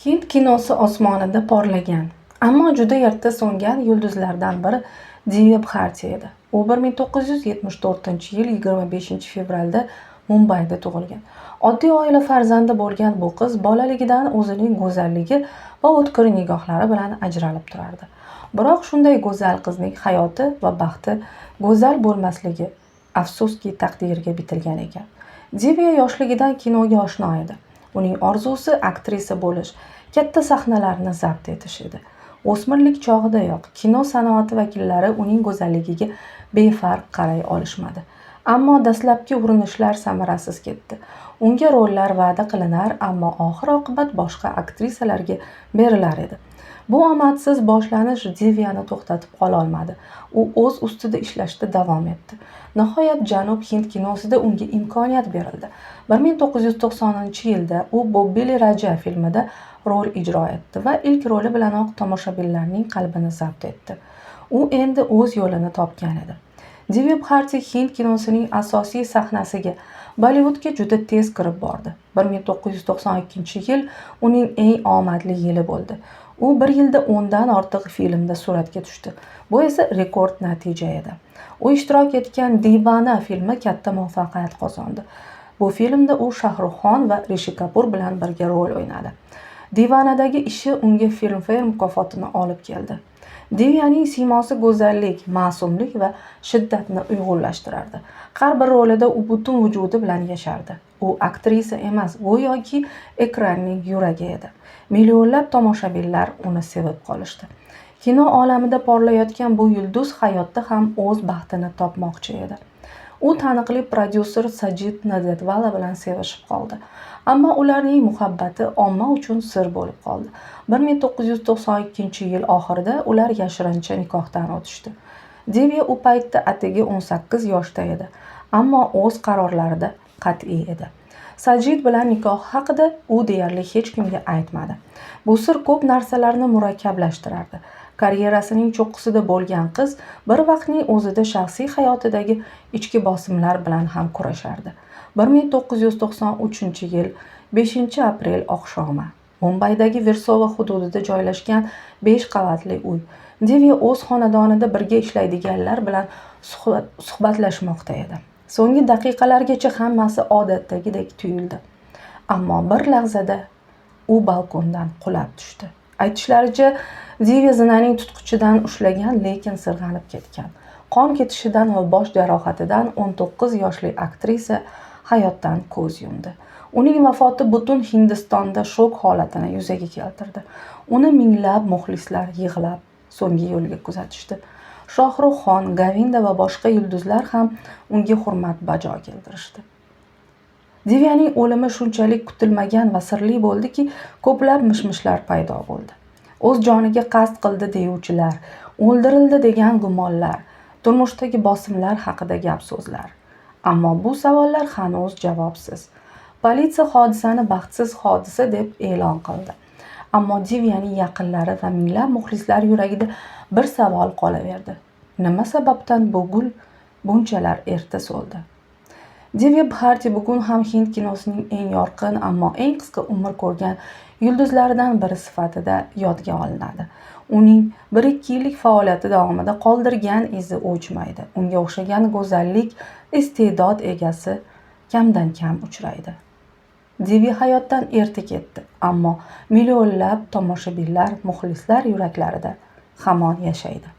Hind kinosi osmonida porlagan, ammo juda erta so'ngan yulduzlardan biri Divya Bharti edi. U 1974-yil 25-fevralda Mumbayda tug'ilgan. Oddiy oila farzandi bo'lgan bu qiz bolaligidan o'zining go'zalligi va o'tkir nigohlari bilan ajralib turardi. Biroq shunday go'zal qizning hayoti va baxti go'zal bo'lmasligi afsuski taqdiriga bitilgan ekan. Divya yoshligidan kinoga oshno edi. Uning orzusi aktrisa bo'lish, katta sahnalarni zabt etish edi. O'smirlik chog'idayoq kino sanoati vakillari uning go'zalligiga befarq qaray olishmadi. Ammo dastlabki urinishlar samarasiz ketdi. Unga rollar va'da qilinar, ammo oxir-oqibat boshqa aktrisalarga berilar edi. Bu omadsiz boshlanish Divyani to'xtatib qola olmadi. U o'z ustida ishlashda davom etdi. Nihoyat Janub Hind kinosida unga imkoniyat berildi. 1990-yilda u Bobbili Raja filmida rol ijro etdi va ilk roli bilanoq tomoshabinlarning qalbini zabt etdi. U endi o'z yo'lini topgan edi. Divya Bharti Hind kinosining asosiy sahnasiga, Bollivudga juda tez kirib bordi. 1992-yil uning eng omadli yili bo'ldi. U bir yilda 10 dan ortiq filmda suratga tushdi. Bu esa rekord natija edi. U ishtirok etgan Divana filmi katta muvaffaqiyat qozondi. Bu filmda u Shahruxxon va Rishi Kapur bilan birga rol o'ynadi. Divanadagi ishi unga Filmfare mukofotini olib keldi. Divyaning siymosi go'zallik, ma'sumlik va shiddatni uyg'unlashtirardi. Har bir rolida u butun vujudi bilan yashardi. U aktrisa emas, go'yoki ekranning yuragi edi. Millionlab tomoshabinlar uni sevib qolishdi. Kino olamida porlayotgan bu yulduz hayotda ham o'z baxtini topmoqchi edi. U taniqli prodyuser Sajid Nadevala bilan sevishib qoldi. Ammo ularning muhabbati omma uchun sir bo'lib qoldi. 1992-yil oxirida ular yashirincha nikohdan o'tishdi. Divya u paytda atigi 18 yoshda edi, ammo o'z qarorlarida qat'iy edi. Sajid bilan nikoh haqida u deyarli hech kimga aytmadi. Bu sir ko'p narsalarni murakkablashtirardi. Karyerasining cho'qqisida bo'lgan qiz bir vaqtning o'zida shaxsiy hayotidagi ichki bosimlar bilan ham kurashardi. 1993-yil 5-aprel oqshomi Mumbaydagi Versova hududida joylashgan 5 qavatli uy. Divya o'z xonadonida birga ishlaydiganlar bilan suhbatlashmoqda edi. So'nggi daqiqalargacha hammasi odatdagidek tuyuldi. Ammo bir lahzada u balkondan qulab tushdi. Aytishlaricha, Divya zinaning tutqichidan ushlagan, lekin sirg'anib ketgan. Qon ketishidan va bosh jarohatidan 19 yoshli aktrisa hayotdan ko'z yumdi. Uning vafoti butun Hindistonda shok holatini yuzaga keltirdi. Uni minglab muxlislar yig'lab so'nggi yo'lga kuzatishdi. Shohruxxon, Govinda va boshqa yulduzlar ham unga hurmat bajo keltirishdi. Divyaning o'limi shunchalik kutilmagan va sirli bo'ldiki, ko'plab mishmishlar paydo bo'ldi. O'z joniga qasd qildi deyuvchilar, o'ldirildi degan gumonlar, turmushdagi bosimlar haqida gap so'zlar. Ammo bu savollar hanuz javobsiz. Politsiya hodisani baxtsiz hodisa deb e'lon qildi. Ammo Divyaning yaqinlari va minglab muxlislar yuragida bir savol qolaverdi. Nima sababdan bu gul bunchalar erta so'ldi? Divya Bharti bugun ham Hind kinosining eng yorqin, ammo eng qisqa umr ko'rgan yulduzlaridan biri sifatida yodga olinadi. Uning 1-2 yillik faoliyati davomida qoldirgan izi o'chmaydi. Unga o'xshagan go'zallik, iste'dod egasi kamdan kam uchraydi. Divya hayotdan erta ketdi, ammo millionlab tomoshabinlar, muxlislar yuraklarida hamon yashaydi.